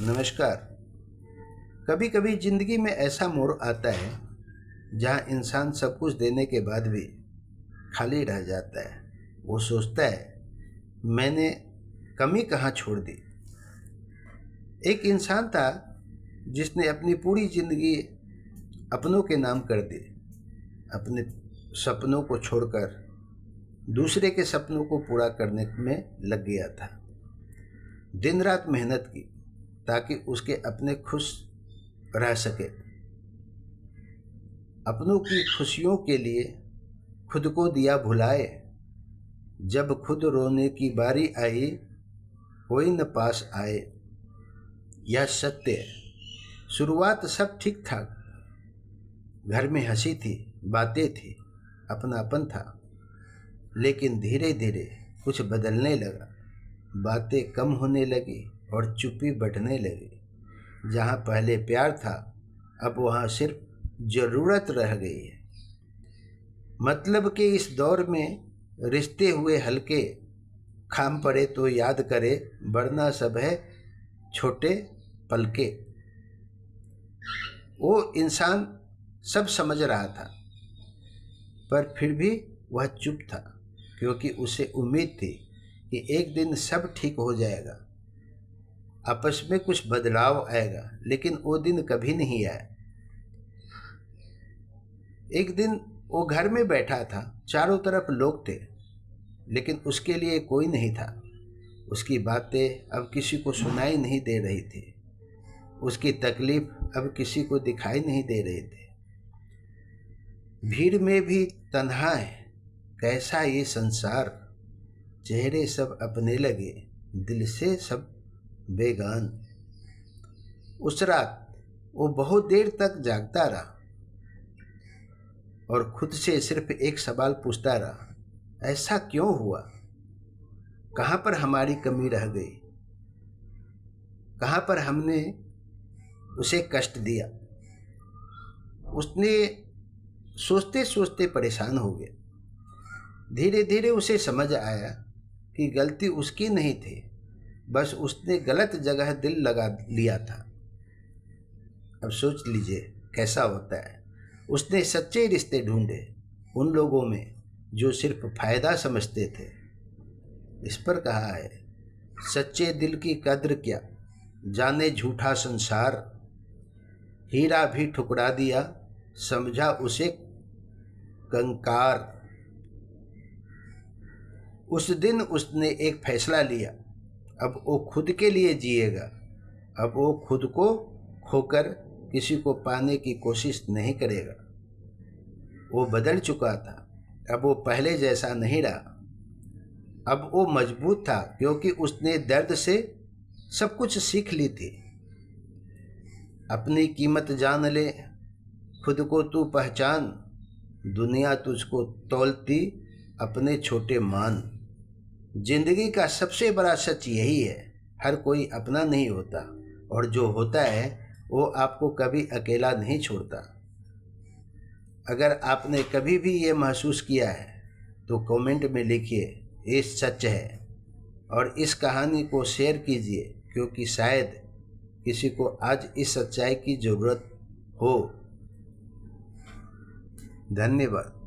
नमस्कार। कभी कभी जिंदगी में ऐसा मोड़ आता है जहां इंसान सब कुछ देने के बाद भी खाली रह जाता है। वो सोचता है, मैंने कमी कहाँ छोड़ दी। एक इंसान था जिसने अपनी पूरी जिंदगी अपनों के नाम कर दी। अपने सपनों को छोड़कर दूसरे के सपनों को पूरा करने में लग गया था। दिन रात मेहनत की ताकि उसके अपने खुश रह सके। अपनों की खुशियों के लिए खुद को दिया भुलाए। जब खुद रोने की बारी आई, कोई न पास आए। यह सत्य है। शुरुआत सब ठीक था। घर में हंसी थी, बातें थी, अपनापन था। लेकिन धीरे धीरे कुछ बदलने लगा। बातें कम होने लगी और चुप्पी बढ़ने लगी। जहाँ पहले प्यार था, अब वहाँ सिर्फ ज़रूरत रह गई है। मतलब के इस दौर में रिश्ते हुए हल्के, खाम पड़े तो याद करे, वरना सब है छोटे पल के। वो इंसान सब समझ रहा था, पर फिर भी वह चुप था, क्योंकि उसे उम्मीद थी कि एक दिन सब ठीक हो जाएगा, आपस में कुछ बदलाव आएगा। लेकिन वो दिन कभी नहीं आया। एक दिन वो घर में बैठा था, चारों तरफ लोग थे, लेकिन उसके लिए कोई नहीं था। उसकी बातें अब किसी को सुनाई नहीं दे रही थी। उसकी तकलीफ अब किसी को दिखाई नहीं दे रही थी। भीड़ में भी तन्हा है, कैसा ये संसार। चेहरे सब अपने लगे, दिल से सब बेगान। उस रात वो बहुत देर तक जागता रहा और खुद से सिर्फ एक सवाल पूछता रहा, ऐसा क्यों हुआ? कहाँ पर हमारी कमी रह गई? कहाँ पर हमने उसे कष्ट दिया? उसने सोचते सोचते परेशान हो गया। धीरे धीरे उसे समझ आया कि गलती उसकी नहीं थी, बस उसने गलत जगह दिल लगा लिया था। अब सोच लीजिए कैसा होता है। उसने सच्चे रिश्ते ढूंढे उन लोगों में जो सिर्फ फायदा समझते थे। इस पर कहा है, सच्चे दिल की कद्र क्या जाने झूठा संसार। हीरा भी ठुकरा दिया, समझा उसे कंकार। उस दिन उसने एक फैसला लिया, अब वो खुद के लिए जिएगा। अब वो खुद को खोकर किसी को पाने की कोशिश नहीं करेगा। वो बदल चुका था, अब वो पहले जैसा नहीं रहा। अब वो मजबूत था, क्योंकि उसने दर्द से सब कुछ सीख ली थी। अपनी कीमत जान ले, खुद को तू पहचान। दुनिया तुझको तौलती अपने छोटे मान। जिंदगी का सबसे बड़ा सच यही है, हर कोई अपना नहीं होता, और जो होता है वो आपको कभी अकेला नहीं छोड़ता। अगर आपने कभी भी ये महसूस किया है तो कमेंट में लिखिए, ये सच है। और इस कहानी को शेयर कीजिए, क्योंकि शायद किसी को आज इस सच्चाई की ज़रूरत हो। धन्यवाद।